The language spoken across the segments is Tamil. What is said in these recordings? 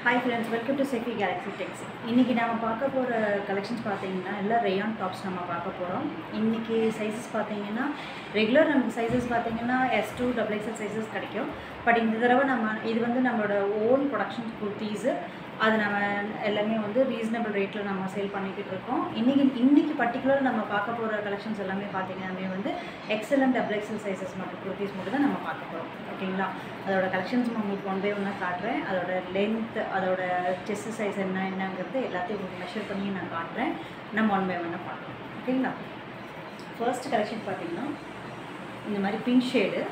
Hi friends, welcome to Sefi Galaxy Techs. இன்னைக்கு நாம பார்க்க போற கலெக்ஷன்ஸ் பாத்தீங்கன்னா எல்லாம் ரேயான் டாப்ஸ் நம்ம பார்க்க போறோம். இன்னைக்கு சைஸஸ் பாத்தீங்கன்னா ரெகுலர் நமக்கு சைஸஸ் பாத்தீங்கன்னா S2 XXL சைஸஸ் கிடைக்கும். பட் இந்த தடவை நம்ம இது வந்து நம்மளோட ஓன் ப்ரொடக்ஷன் குர்தீஸ் அது நம்ம எல்லாமே வந்து ரீசனபிள் ரேட்ல நம்ம சேல் பண்ணிக்கிட்டு இருக்கோம். இன்னைக்கு பர்టిక్యులர் நம்ம பார்க்க போற கலெக்ஷன்ஸ் எல்லாமே பாத்தீங்கன்னா வந்து XL and XXL சைஸஸ் மட்டும் குர்தீஸ் மட்டும் தான் நம்ம பார்க்க போறோம். ஓகேங்களா? அதோட கலெக்ஷன்ஸ் உங்களுக்கு ஒன் பை ஒன்னா காட்டுறேன். அதோட லென்த் அதோட செஸ்ட் சைஸ் என்னங்கிறது எல்லாத்தையும் உங்களுக்கு மெஷர் பண்ணி நான் காட்டுறேன். நம்ம ஒன் பை ஒன்னா பார்க்கலாம். ஓகேங்களா? ஃபர்ஸ்ட் கலெக்ஷன் பார்த்தீங்கன்னா இந்த மாதிரி பிங்க் ஷேடு,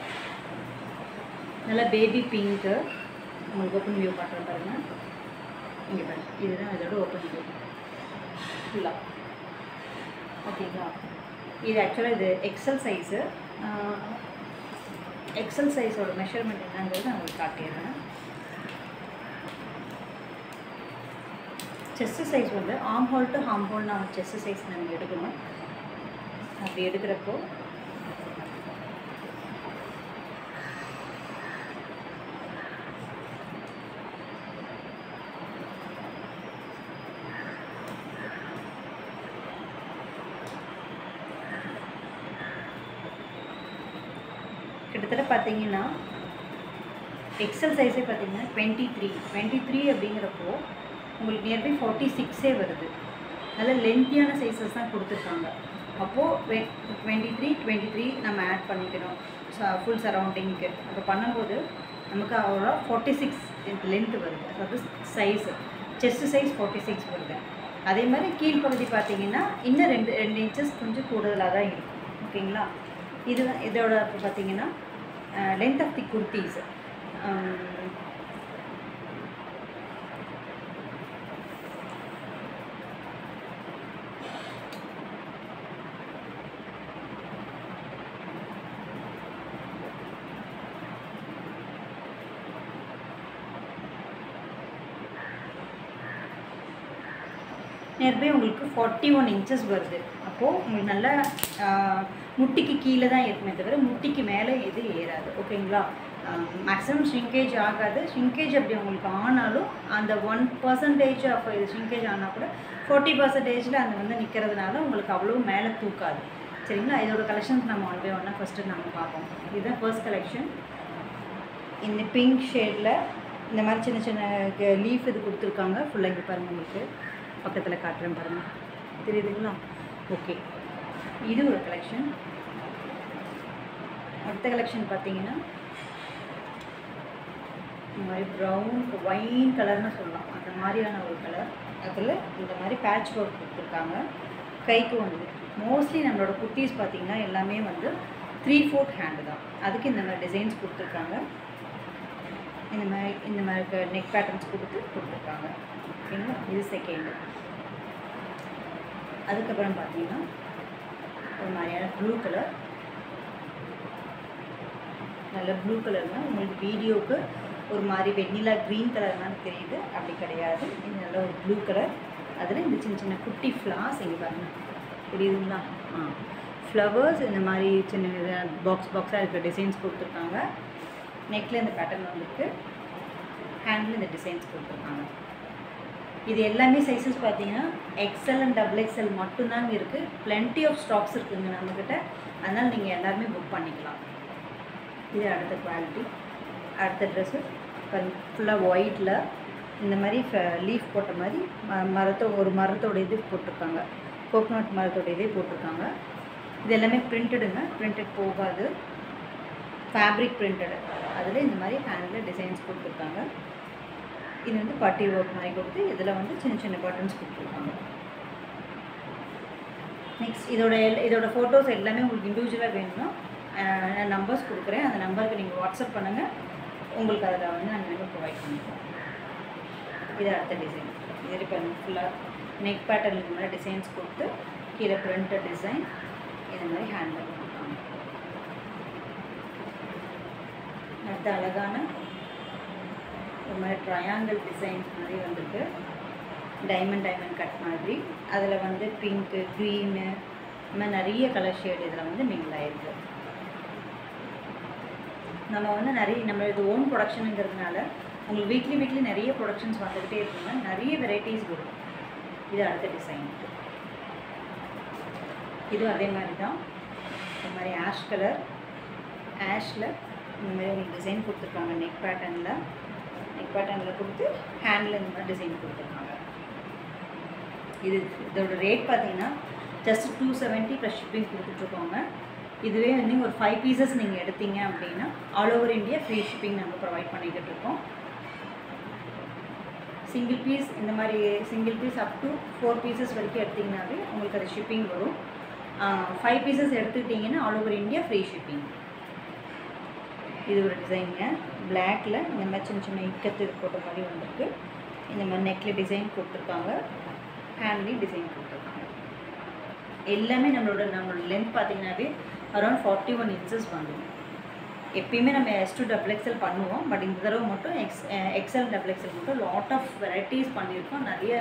நல்லா பேபி பிங்க்கு. உங்களுக்கு ஓப்பன் வியூ காட்டுறேன் பாருங்கள். இங்கே பாருங்க, இதுதான் இதோட ஓப்பன் வியூ ஃபுல்லாக. ஓகேங்களா? இது ஆக்சுவலாக இது எக்ஸல் சைஸு. எக்ஸல் சைஸோட மெஷர்மெண்ட் என்னங்கிறது நான் உங்களுக்கு காட்டிடுறேன். செஸ்ட் சைஸ் வந்து arm whole to arm whole நம்ம செஸ்ட் சைஸ் நம்ம எடுக்கணும். அப்படி எடுக்கிறப்போ கிட்டத்தட்ட பார்த்தீங்கன்னா எக்ஸல் சைஸே பார்த்தீங்கன்னா 23 அப்படிங்கிறப்போ உங்களுக்கு நியர்பை 46 வருது. நல்ல லென்த்தியான சைஸஸ் தான் கொடுத்துருக்காங்க. அப்போது 23 நம்ம ஆட் பண்ணிக்கணும் ஃபுல் சரௌண்டிங்க்கு. அப்போ பண்ணும்போது நமக்கு அவ்வளோ 46 லென்த்து வருது. அதாவது சைஸு செஸ்ட் சைஸ் 46 வருது. அதே மாதிரி கீழ்ப்பகுதி பார்த்தீங்கன்னா இன்னும் 2 இன்ச்சஸ் கொஞ்சம் கூடுதலாக தான் இருக்கும். ஓகேங்களா? இதோட பார்த்தீங்கன்னா length of the kurtis nearby உங்களுக்கு 41 இன்ச்சஸ் வருது. அப்போது உங்களுக்கு நல்லா முட்டிக்கு கீழே தான் இருக்குமே தவிர முட்டிக்கு மேலே எது ஏறாது. ஓகேங்களா? மேக்ஸிமம் ஷ்ரிங்கேஜ் ஆகாது. ஷ்ரிங்கேஜ் அப்படி உங்களுக்கு ஆனாலும் அந்த 1% ஆஃப் இது ஷ்ரிங்கேஜ் ஆனால் கூட 40% அந்த வந்து நிற்கிறதுனால உங்களுக்கு அவ்வளோ மேலே தூக்காது. சரிங்களா? இதோட கலெக்ஷன்ஸ் நம்ம ஒன் பை ஒன்னா ஃபஸ்ட்டு நம்ம பார்ப்போம். இதுதான் ஃபர்ஸ்ட் கலெக்ஷன். இந்த பிங்க் ஷேடில் இந்த மாதிரி சின்ன சின்ன லீஃப் இது கொடுத்துருக்காங்க. ஃபுல்லாக இங்கே பாருங்கள், உங்களுக்கு பக்கத்தில் காட்டுறேன் பாருங்கள், தெரியுதுங்களா? ஓகே, இது ஒரு கலெக்ஷன். அடுத்த கலெக்ஷன் பார்த்தீங்கன்னா இந்த மாதிரி ப்ரௌன் ஒயின் கலர்னு சொல்லலாம், அந்த மாதிரியான ஒரு கலர். அதில் இந்த மாதிரி பேட்ச் ஒர்க் கொடுத்துருக்காங்க. கைக்கு வந்து மோஸ்ட்லி நம்மளோட குர்த்தீஸ் பார்த்திங்கன்னா எல்லாமே வந்து 3/4 ஹேண்டு தான். அதுக்கு இந்த மாதிரி டிசைன்ஸ் கொடுத்துருக்காங்க. இந்த மாதிரி நெக் பேட்டர்ன்ஸ் கொடுத்துருக்காங்க. ஓகேங்களா? இது செகண்டு. அதுக்கப்புறம் பார்த்தீங்கன்னா ஒரு மாதிரியான ப்ளூ கலர், நல்ல ப்ளூ கலர்னா உங்களுக்கு வீடியோவுக்கு ஒரு மாதிரி வெண்ணிலா க்ரீன் கலர்னாலும் தெரியுது, அப்படி கிடையாது. இது நல்ல ஒரு ப்ளூ கலர். அதில் இந்த சின்ன சின்ன குட்டி ஃப்ளார்ஸ் இங்கே பாருங்கள், தெரியுதுங்களா? ஃப்ளவர்ஸ் இந்த மாதிரி சின்ன பாக்ஸாக இருக்கிற டிசைன்ஸ் கொடுத்துருக்காங்க. நெக்கில் இந்த பேட்டர்ன் வந்துருக்கு, ஹேண்டில் இந்த டிசைன்ஸ் கொடுத்துருக்காங்க. இது எல்லாமே சைஸஸ் பார்த்தீங்கன்னா XL and XXL மட்டும்தாங்க இருக்குது. பிளென்டி ஆஃப் ஸ்டாக்ஸ் இருக்குதுங்க நம்மக்கிட்ட. அதனால் நீங்கள் எல்லாருமே புக் பண்ணிக்கலாம். இது அடுத்த குவாலிட்டி. அடுத்த ட்ரெஸ்ஸு ஃபுல்லாக ஒயிட்டில் இந்த மாதிரி லீஃப் போட்ட மாதிரி மரத்தோட இது போட்டிருக்காங்க. கோகோனட் மரத்தோட இதே போட்டிருக்காங்க. இது எல்லாமே பிரிண்டடுங்க, பிரிண்டட் போகாது, ஃபேப்ரிக் பிரிண்டடு. அதில் இந்த மாதிரி ஹேண்டில் டிசைன்ஸ் கொடுத்துருக்காங்க. இது வந்து பட்டி ஒர்க் மாதிரி கொடுத்து இதில் வந்து சின்ன சின்ன பட்டன்ஸ் கொடுத்துருக்காங்க. நெக்ஸ்ட் இதோட ஃபோட்டோஸ் எல்லாமே உங்களுக்கு இண்டிவிஜுவலாக வேணும்னா நான் நம்பர்ஸ் கொடுக்குறேன். அந்த நம்பருக்கு நீங்கள் வாட்ஸ்அப் பண்ணுங்கள், உங்களுக்கு அதில் வந்து நாங்கள் எல்லாமே ப்ரொவைட் பண்ணிக்கிறோம். இது அடுத்த டிசைன். இது இப்போ ஃபுல்லாக நெக் பேட்டர்ன் இந்த மாதிரி டிசைன்ஸ் கொடுத்து கீழே பிரிண்டட் டிசைன் இந்த மாதிரி ஹேண்டில் கொடுத்துருக்காங்க. அடுத்த அழகான ஒரு மாதிரி ட்ரையாங்கிள் டிசைன்ஸ் மாதிரி வந்துருக்கு. டைமண்ட் கட் மாதிரி. அதில் வந்து பிங்க்கு, க்ரீனு, இந்த மாதிரி நிறைய கலர் ஷேடு இதில் வந்து மிங்கிள் ஆகிருக்கு. நம்ம வந்து நிறைய நம்ம இது ஓன் ப்ரொடக்ஷனுங்கிறதுனால உங்களுக்கு வீக்லி நிறைய ப்ரொடக்ஷன்ஸ் வந்துக்கிட்டே இருக்குங்க, நிறைய வெரைட்டிஸ் வரும். இது அடுத்த டிசைன். இது அதே மாதிரி தான், இந்த மாதிரி ஆஷ் கலர், ஆஷில் இந்த மாதிரி உங்களுக்கு டிசைன் கொடுத்துருக்காங்க. நெக் பேட்டர்னில் கொடுத்து ஹேண்டில் இந்த மாதிரி டிசைன் கொடுத்துருக்காங்க. இதோட ரேட் பார்த்தீங்கன்னா ஜஸ்ட் 270 ப்ளஸ் ஷிப்பிங் கொடுத்துட்ருக்கோங்க. இதுவே வந்து ஒரு 5 பீசஸ் நீங்கள் எடுத்தீங்க அப்படின்னா all over India free shipping நம்ம ப்ரொவைட் பண்ணிக்கிட்டு இருக்கோம். சிங்கிள் பீஸ் இந்த மாதிரி single piece up to 4 pieces வரைக்கும் எடுத்திங்கனாவே உங்களுக்கு அது ஷிப்பிங் வரும். 5 பீசஸ் எடுத்துக்கிட்டிங்கன்னா all over India free shipping. இது ஒரு டிசைனுங்க, பிளாக்கில் இந்த மாதிரி சின்ன சின்ன இக்கத்து போட்ட மாதிரி வந்திருக்கு. இந்த மாதிரி நெக்கில் டிசைன் கொடுத்துருக்காங்க, ஹேண்ட்லேயும் டிசைன் கொடுத்துருக்காங்க. எல்லாமே நம்மளோட லென்த் பார்த்திங்கனாவே அரௌண்ட் 41 இன்ச்சஸ் வந்துடும். எப்பயுமே நம்ம S2 XXL பண்ணுவோம், பட் இந்த தடவை மட்டும் XL XXL மட்டும் லாட் ஆஃப் வெரைட்டிஸ் பண்ணியிருக்கோம். நிறைய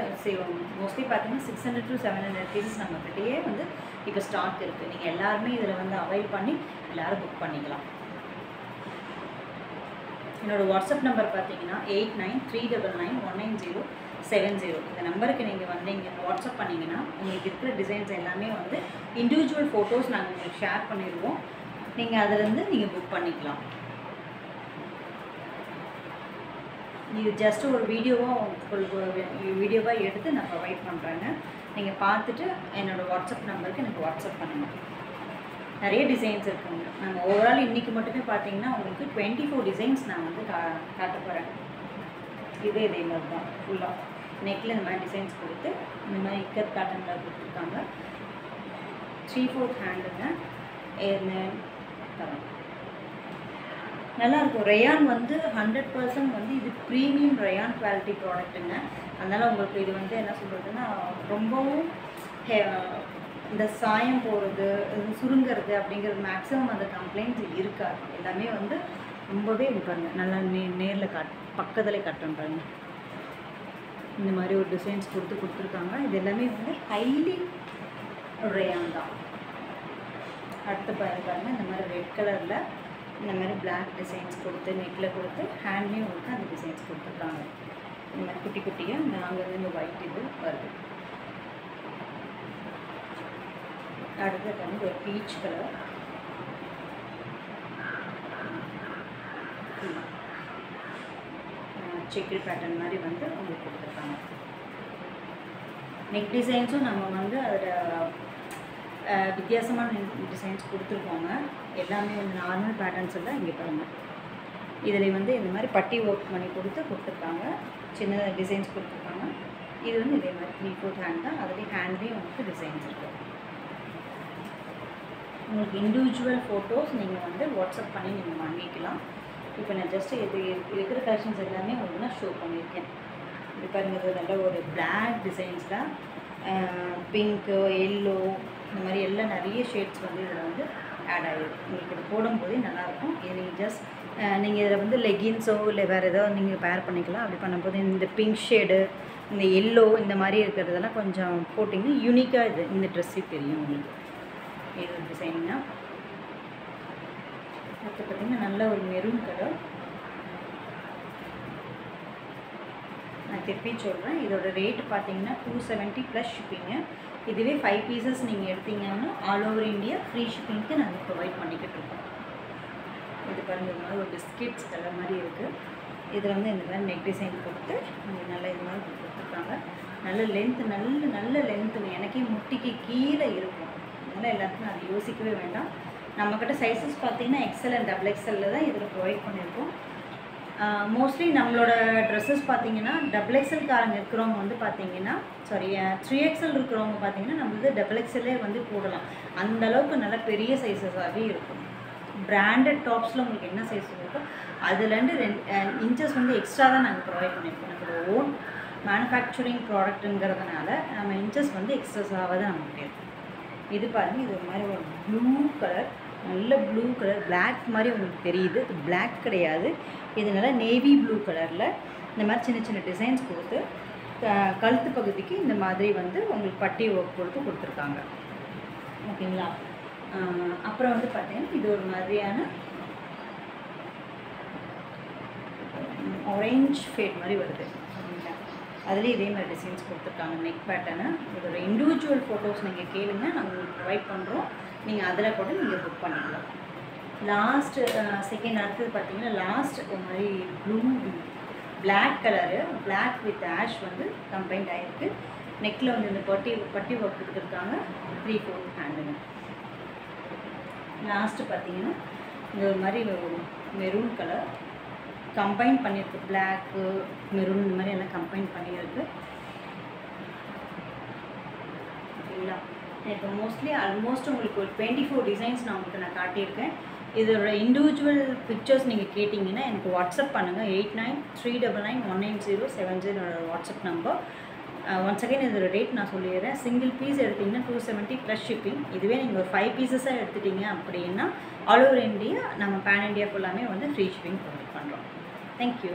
மோஸ்ட்லி பார்த்தீங்கன்னா 600 to 700 பீசஸ் நம்மக்கிட்டேயே வந்து இப்போ ஸ்டாக் இருக்குது. நீங்கள் எல்லாருமே இதில் வந்து அவைல் பண்ணி எல்லோரும் புக் பண்ணிக்கலாம். என்னோடய வாட்ஸ்அப் நம்பர் பார்த்தீங்கன்னா 8939919070. இந்த நம்பருக்கு நீங்கள் வந்து இங்கே வாட்ஸ்அப் பண்ணிங்கன்னா உங்களுக்கு இருக்கிற டிசைன்ஸ் எல்லாமே வந்து இண்டிவிஜுவல் ஃபோட்டோஸ் நாங்கள் உங்களுக்கு ஷேர் பண்ணிடுவோம். நீங்கள் அதிலேருந்து நீங்கள் புக் பண்ணிக்கலாம். இது ஜஸ்ட் ஒரு வீடியோவாக எடுத்து நான் ப்ரொவைட் பண்ணுறேங்க. நீங்கள் பார்த்துட்டு என்னோடய வாட்ஸ்அப் நம்பருக்கு எனக்கு வாட்ஸ்அப் பண்ணுங்கள். நிறைய டிசைன்ஸ் இருக்குங்க. நாங்கள் ஓவரால் இன்றைக்கி மட்டுமே பார்த்தீங்கன்னா உங்களுக்கு 24 டிசைன்ஸ் நான் வந்து காட்ட போகிறேன். இதே மாதிரி தான் ஃபுல்லாக நெக்கில் இந்த மாதிரி டிசைன்ஸ் கொடுத்து இந்த மாதிரி இக்கத் பேட்டர்னில் கொடுத்துருக்காங்க. 3/4 ஹேண்டுங்க. நல்லாயிருக்கும். ரயான் வந்து 100% வந்து இது ப்ரீமியம் ரயான் குவாலிட்டி ப்ராடக்ட்டுங்க. அதனால் உங்களுக்கு இது வந்து என்ன சொல்கிறதுன்னா ரொம்பவும் இந்த சாயம் போகிறது, சுருங்கிறது அப்படிங்கிறது மேக்ஸிமம் அந்த கம்ப்ளைண்ட்ஸ் இருக்காது. எல்லாமே வந்து ரொம்பவே இருப்பாங்க. நல்லா நேரில் பக்கத்தில் காட்டுறாங்க. இந்த மாதிரி ஒரு டிசைன்ஸ் கொடுத்துருக்காங்க. இது எல்லாமே வந்து ஹைலி ரயான் தான். அடுத்த பாருங்க இந்த மாதிரி ரெட் கலரில் இந்த மாதிரி பிளாக் டிசைன்ஸ் கொடுத்து நெக்கில் கொடுத்து ஹேண்ட்லேயும் கொடுத்து அந்த டிசைன்ஸ் கொடுத்துருக்காங்க. இந்த மாதிரி குட்டி குட்டியாக நாங்கள் இந்த ஒயிட் இது வருது. அடுத்தது வந்து ஒரு பீச் கலர், செக்கர் பேட்டர்ன் மாதிரி வந்து உங்களுக்கு கொடுத்துருக்காங்க. நெக் டிசைன்ஸும் நம்ம வந்து அதில் வித்தியாசமான டிசைன்ஸ் கொடுத்துருக்கோங்க. எல்லாமே வந்து நார்மல் பேட்டர்ன்ஸ் எல்லாம் இங்கே பாருங்கள். இதில் வந்து இந்த மாதிரி பட்டி ஒர்க் பண்ணி கொடுத்துருக்காங்க. சின்ன டிசைன்ஸ் கொடுத்துருக்காங்க. இது வந்து இதே மாதிரி 3/4 ஹேண்ட் தான். அதுலேயும் ஹேண்ட்லேயும் வந்து டிசைன்ஸ் இருக்குது. உங்களுக்கு இண்டிவிஜுவல் ஃபோட்டோஸ் நீங்கள் வந்து வாட்ஸ்அப் பண்ணி நீங்கள் வாங்கிக்கலாம். இப்போ நான் ஜஸ்ட்டு இது இருக்கிற கலெக்ஷன்ஸ் எல்லாமே உங்களுக்கு நான் ஷோ பண்ணியிருக்கேன். இது பாருங்கள், நல்ல ஒரு பிளாக் டிசைன்ஸில் பிங்க்கு, எல்லோ இந்த மாதிரி எல்லாம் நிறைய ஷேட்ஸ் வந்து இதில் வந்து ஆட் ஆகிடும். உங்களுக்கு இது போடும்போதே நல்லாயிருக்கும். இது நீங்கள் ஜஸ்ட் நீங்கள் இதில் வந்து லெகின்ஸோ இல்லை வேறு ஏதோ நீங்கள் பேர் பண்ணிக்கலாம். அப்படி பண்ணும்போது இந்த பிங்க் ஷேடு, இந்த எல்லோ இந்த மாதிரி இருக்கிறதெல்லாம் கொஞ்சம் போட்டிங்கன்னா யூனிக்காக இது இந்த ட்ரெஸ்ஸே தெரியும் உங்களுக்கு. இது டிசைனிங்னா அடுத்து பார்த்திங்கன்னா நல்ல ஒரு மெரூன் கலர். நான் திருப்பி சொல்கிறேன், இதோட ரேட்டு பார்த்தீங்கன்னா 270 ப்ளஸ் ஷிப்பிங்கு. இதுவே 5 பீசஸ் நீங்கள் எடுத்தீங்கன்னா ஆல் ஓவர் இந்தியா ஃப்ரீ ஷிப்பிங்க்கு நாங்கள் ப்ரொவைட் பண்ணிக்கிட்டு இருக்கோம். இது பாருங்கள், இது மாதிரி ஒரு பிஸ்கெட்ஸ் கலர் மாதிரி இருக்குது. இதில் வந்து இந்த மாதிரி நெக் டிசைன் கொடுத்து நல்லா இது மாதிரி கொடுத்துருக்காங்க. நல்ல லென்த்து, நல்ல லென்த்துங்க. எனக்கே முட்டிக்கு கீழே இருக்கும். அதனால் எல்லாத்துக்கும் அது யோசிக்கவே வேண்டாம். நம்மக்கிட்ட சைஸஸ் பார்த்தீங்கன்னா XL and XXL தான் இதில் ப்ரொவைட் பண்ணியிருக்கோம். மோஸ்ட்லி நம்மளோட ட்ரெஸ்ஸஸ் பார்த்தீங்கன்னா XXL காரங்க இருக்கிறவங்க வந்து பார்த்தீங்கன்னா 3XL இருக்கிறவங்க பார்த்தீங்கன்னா நம்ம வந்து XXL வந்து போடலாம். அந்தளவுக்கு நல்ல பெரிய சைஸஸாகவே இருக்கும். பிராண்டட் டாப்ஸில் உங்களுக்கு என்ன சைஸ் இருக்கோ அதுலேருந்து 2 இன்ச்சஸ் வந்து எக்ஸ்ட்ரா தான் நாங்கள் ப்ரொவைட் பண்ணியிருக்கோம். நம்மளோட ஓன் மேனுஃபேக்சரிங் ப்ராடக்ட்டுங்கிறதுனால நம்ம இன்ச்சஸ் வந்து எக்ஸஸாக தான் நமக்கு இருக்கும். இது பாருங்கள், இது ஒரு மாதிரி ஒரு ப்ளூ கலர், நல்ல ப்ளூ கலர், பிளாக் மாதிரி உங்களுக்கு தெரியுது. இது பிளாக் கிடையாது, இது நல்லா நேவி ப்ளூ கலரில் இந்த மாதிரி சின்ன சின்ன டிசைன்ஸ் கொடுத்து கழுத்து பகுதிக்கு இந்த மாதிரி வந்து உங்களுக்கு பட்டி ஒர்க் கொடுத்துருக்காங்க. ஓகேங்களா? அப்புறம் வந்து பார்த்தீங்கன்னா இது ஒரு மாதிரியான ஆரஞ்ச் ஃபேட் மாதிரி வருது சரிங்களா. அதுலேயும் இதே மாதிரி டிசைன்ஸ் கொடுத்துருக்காங்க நெக் பேட்டர்னு. இதோட இண்டிவிஜுவல் ஃபோட்டோஸ் நீங்கள் கேளுங்க, நாங்கள் உங்களுக்கு ப்ரொவைட் பண்ணுறோம். நீங்கள் அதில் கூட நீங்கள் புக் பண்ணிக்கலாம். லாஸ்ட்டு செகண்ட் அடுத்தது பார்த்தீங்கன்னா லாஸ்ட் ஒரு மாதிரி blue black colour, black with ash வந்து கம்பைன்ட் ஆகிருக்கு. நெக்கில் வந்து இந்த பட்டி ஒர்க் கொடுத்துருக்காங்க. 3/4 ஹேண்டுங்க. லாஸ்ட்டு பார்த்தீங்கன்னா இந்த ஒரு மாதிரி மெரூன் கலர் கம்பைன் பண்ணியிருக்கு. பிளாக்கு மெரூன் இந்த மாதிரி எல்லாம் கம்பைன் பண்ணியிருக்கு. ஓகேங்களா. இப்போ ஆல்மோஸ்ட் உங்களுக்கு ஒரு 24 டிசைன்ஸ் நான் உங்களுக்கு காட்டியிருக்கேன். இதோட இண்டிவிஜுவல் பிக்சர்ஸ் நீங்கள் கேட்டிங்கன்னா எனக்கு வாட்ஸ்அப் பண்ணுங்கள். 8939919070 வாட்ஸ்அப் நம்பர். ஒன்ஸ் அகைன் இதோட ரேட் நான் சொல்லிடுறேன். சிங்கிள் பீஸ் எடுத்திங்கன்னா 270 ப்ளஸ் ஷிப்பிங். இதுவே நீங்கள் ஒரு 5 பீசஸாக எடுத்துட்டிங்க அப்படின்னா ஆல் ஓவர் இந்தியா நம்ம பேன் இண்டியா ஃபுல்லாமே வந்து ஃப்ரீ ஷிப்பிங் ப்ரொவைட் பண்ணுறோம். தேங்க்யூ.